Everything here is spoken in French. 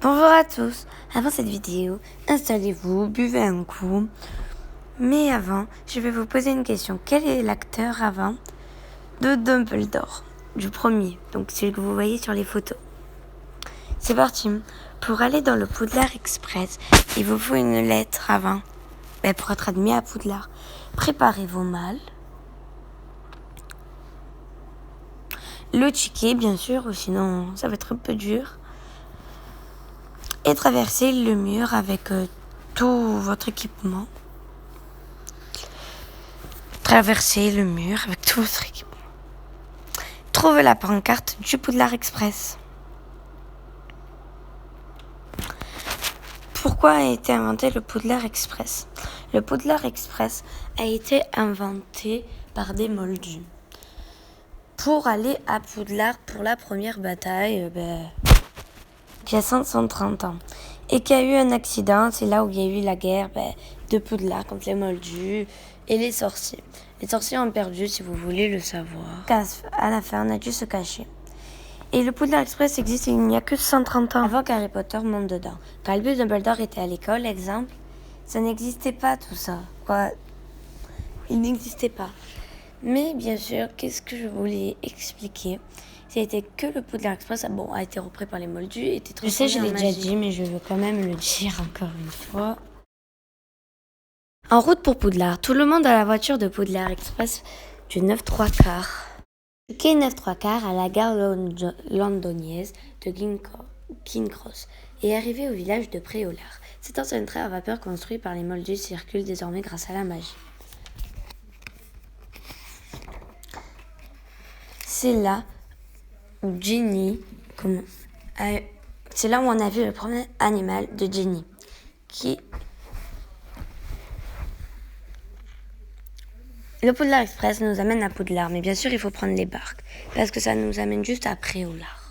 Bonjour à tous. Avant cette vidéo, installez-vous, buvez un coup. Mais avant, je vais vous poser une question. Quel est l'acteur avant de Dumbledore, du premier, donc celui que vous voyez sur les photos? C'est parti. Pour aller dans le Poudlard Express, il vous faut une lettre avant. Pour être admis à Poudlard, préparez vos malles. Le ticket, bien sûr, ou sinon ça va être un peu dur. Et traverser le mur avec tout votre équipement. Traverser le mur avec tout votre équipement. Trouvez la pancarte du Poudlard Express. Pourquoi a été inventé le Poudlard Express? Le Poudlard Express a été inventé par des moldus pour aller à Poudlard pour la première bataille qui a 130 ans et qui a eu un accident. C'est là où il y a eu la guerre de Poudlard contre les moldus et les sorciers. Les sorciers ont perdu, si vous voulez le savoir. À la fin, on a dû se cacher. Et le Poudlard Express existe il n'y a que 130 ans avant qu'Harry Potter monte dedans. Quand Albus Dumbledore était à l'école, exemple, ça n'existait pas tout ça. Il n'existait pas. Mais bien sûr, qu'est-ce que je voulais expliquer? C'était que le Poudlard Express a été repris par les moldus. Je sais, je l'ai déjà dit, mais je veux quand même le dire encore une fois. En route pour Poudlard, tout le monde a la voiture de Poudlard Express du 9-3/4. Quai 9-3/4 à la gare londonienne de King Cross et arrivé au village de Préolard. Cet ancien train à vapeur construit par les moldus circule désormais grâce à la magie. C'est là où c'est là où on a vu le premier animal de Ginny, Le Poudlard Express nous amène à Poudlard, mais bien sûr il faut prendre les barques, parce que ça nous amène juste à Préolard.